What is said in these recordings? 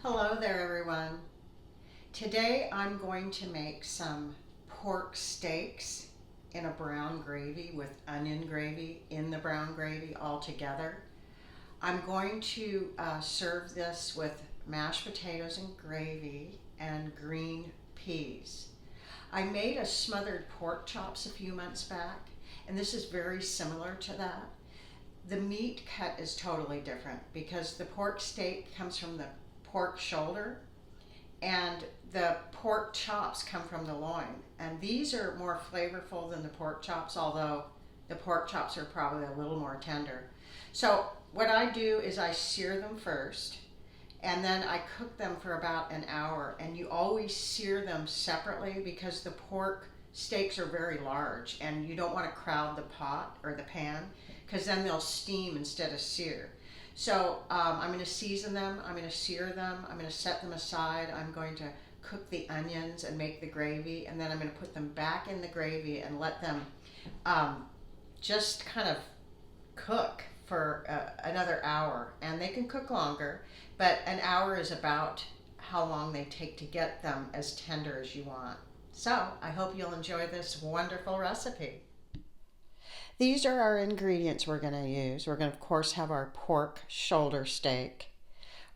Hello there everyone. Today I'm going to make some pork steaks in a brown gravy with onion gravy in the brown gravy all together. I'm going to serve this with mashed potatoes and gravy and green peas. I made a smothered pork chops a few months back, and this is very similar to that. The meat cut is totally different because the pork steak comes from the pork shoulder and the pork chops come from the loin. And these are more flavorful than the pork chops, although the pork chops are probably a little more tender. So what I do is I sear them first and then I cook them for about an hour, and you always sear them separately because the pork steaks are very large and you don't want to crowd the pot or the pan because then they'll steam instead of sear. So I'm going to season them, I'm going to sear them, I'm going to set them aside, I'm going to cook the onions and make the gravy, and then I'm going to put them back in the gravy and let them just kind of cook for another hour. And they can cook longer, but an hour is about how long they take to get them as tender as you want. So I hope you'll enjoy this wonderful recipe. These are our ingredients we're going to use. We're going to, of course, have our pork shoulder steak.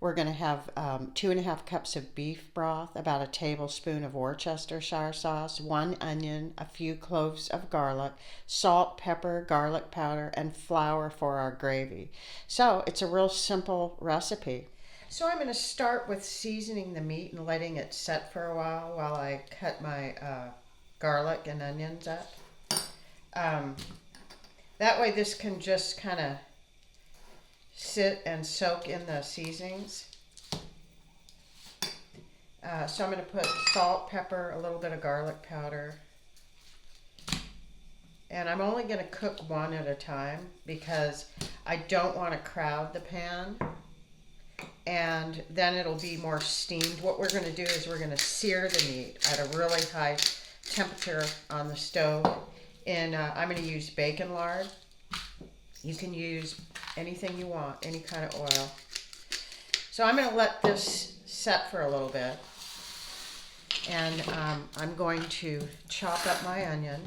We're going to have 2.5 cups of beef broth, about a tablespoon of Worcestershire sauce, 1 onion, a few cloves of garlic, salt, pepper, garlic powder, and flour for our gravy. So it's a real simple recipe. So I'm going to start with seasoning the meat and letting it set for a while I cut my garlic and onions up. That way this can just kind of sit and soak in the seasonings. So I'm going to put salt, pepper, a little bit of garlic powder. And I'm only going to cook one at a time because I don't want to crowd the pan. And then it'll be more steamed. What we're going to do is we're going to sear the meat at a really high temperature on the stove. And I'm going to use bacon lard. You can use anything you want, any kind of oil. So I'm going to let this set for a little bit. And I'm going to chop up my onion.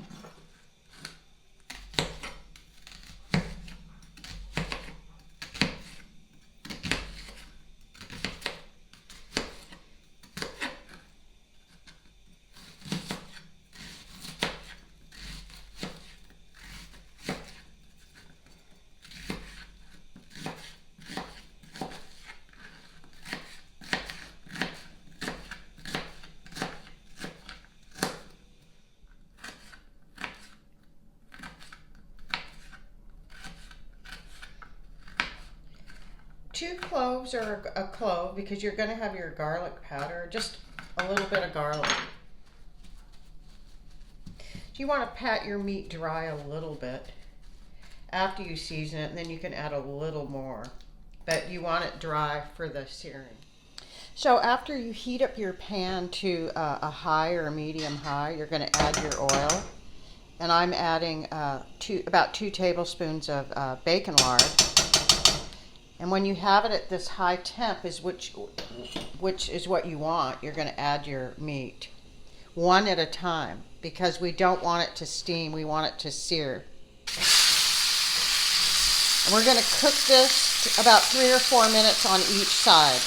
Two cloves or a clove, because you're going to have your garlic powder, just a little bit of garlic. You want to pat your meat dry a little bit after you season it, and then you can add a little more, but you want it dry for the searing. So after you heat up your pan to a high or a medium high, you're going to add your oil, and I'm adding about 2 tablespoons of bacon lard. And when you have it at this high temp, which is what you want, you're going to add your meat one at a time because we don't want it to steam, we want it to sear. And we're going to cook this about 3 or 4 minutes on each side.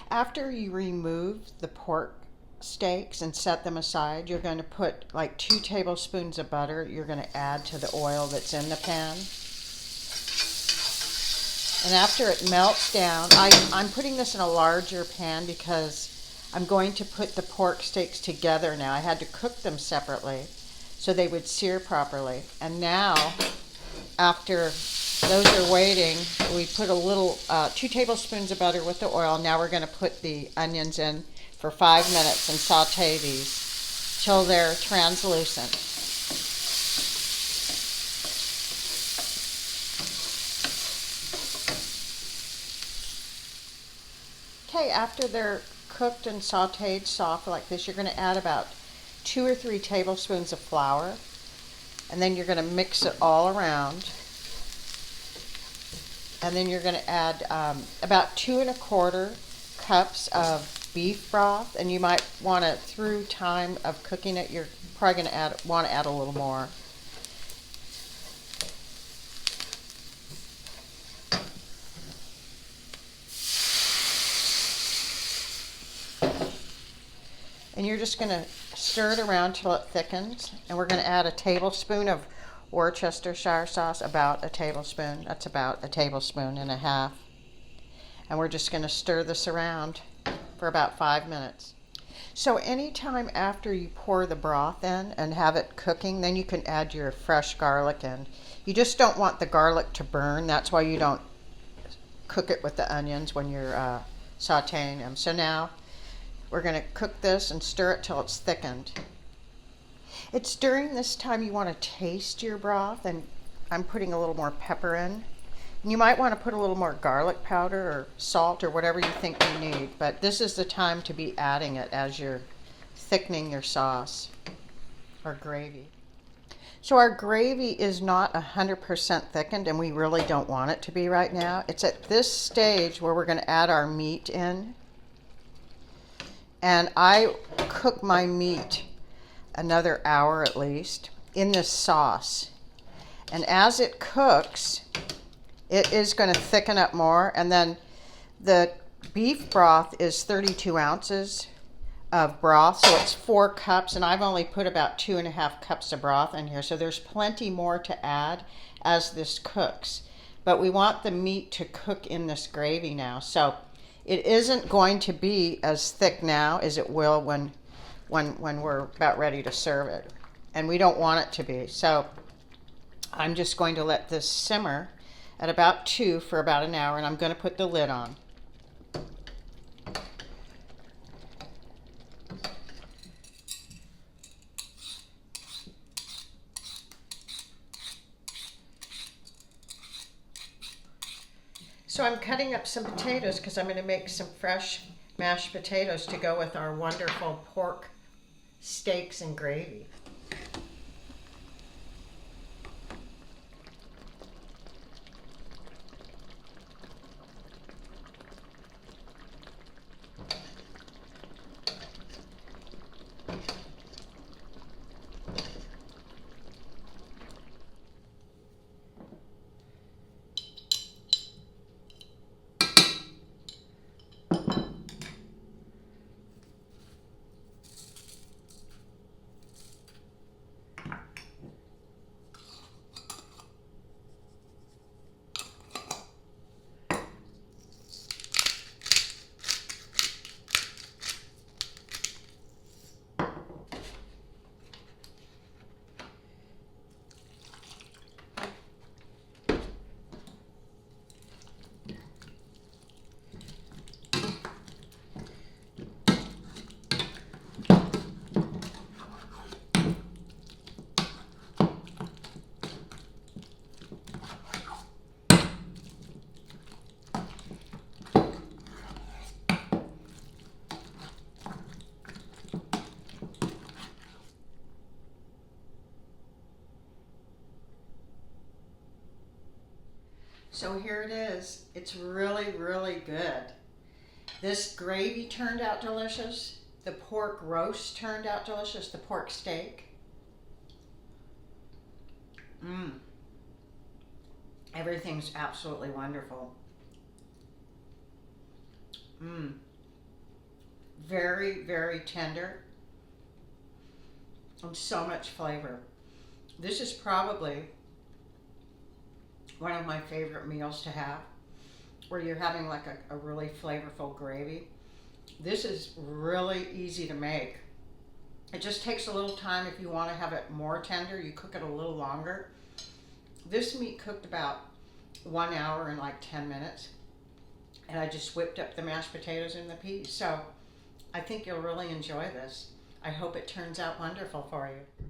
After you remove the pork steaks and set them aside, you're going to put like 2 tablespoons of butter you're going to add to the oil that's in the pan. And after it melts down, I'm putting this in a larger pan because I'm going to put the pork steaks together now. I had to cook them separately so they would sear properly. And now, after those are waiting, we put a little 2 tablespoons of butter with the oil. Now we're going to put the onions in for 5 minutes and saute these till they're translucent. Okay, after they're cooked and sauteed soft like this, you're going to add about 2 or 3 tablespoons of flour, and then you're going to mix it all around. And then you're going to add about 2 1/4 cups of beef broth, and you might want to, through time of cooking it, you're probably going to want to add a little more. And you're just going to stir it around till it thickens. And we're going to add a tablespoon of Worcestershire sauce, about a tablespoon. That's about a tablespoon and a half. And we're just going to stir this around for about 5 minutes. So anytime after you pour the broth in and have it cooking, then you can add your fresh garlic in. You just don't want the garlic to burn. That's why you don't cook it with the onions when you're sauteing them. So now we're going to cook this and stir it till it's thickened. It's during this time you want to taste your broth, and I'm putting a little more pepper in. And you might want to put a little more garlic powder or salt or whatever you think you need, but this is the time to be adding it as you're thickening your sauce or gravy. So our gravy is not 100% thickened, and we really don't want it to be right now. It's at this stage where we're going to add our meat in. And I cook my meat another hour at least in this sauce. And as it cooks, it is going to thicken up more. And then the beef broth is 32 ounces of broth, so it's 4 cups. And I've only put about 2 1/2 cups of broth in here. So there's plenty more to add as this cooks. But we want the meat to cook in this gravy now. So it isn't going to be as thick now as it will when we're about ready to serve it. And we don't want it to be. So I'm just going to let this simmer at about 2 for about an hour, and I'm going to put the lid on. So I'm cutting up some potatoes because I'm going to make some fresh mashed potatoes to go with our wonderful pork steaks and gravy. So here it is. It's really, really good. This gravy turned out delicious. The pork roast turned out delicious. The pork steak. Everything's absolutely wonderful. Very, very tender. And so much flavor. This is probably one of my favorite meals to have, where you're having like a really flavorful gravy. This is really easy to make. It just takes a little time. If you want to have it more tender, you cook it a little longer. This meat cooked about 1 hour and like 10 minutes. And I just whipped up the mashed potatoes and the peas. So I think you'll really enjoy this. I hope it turns out wonderful for you.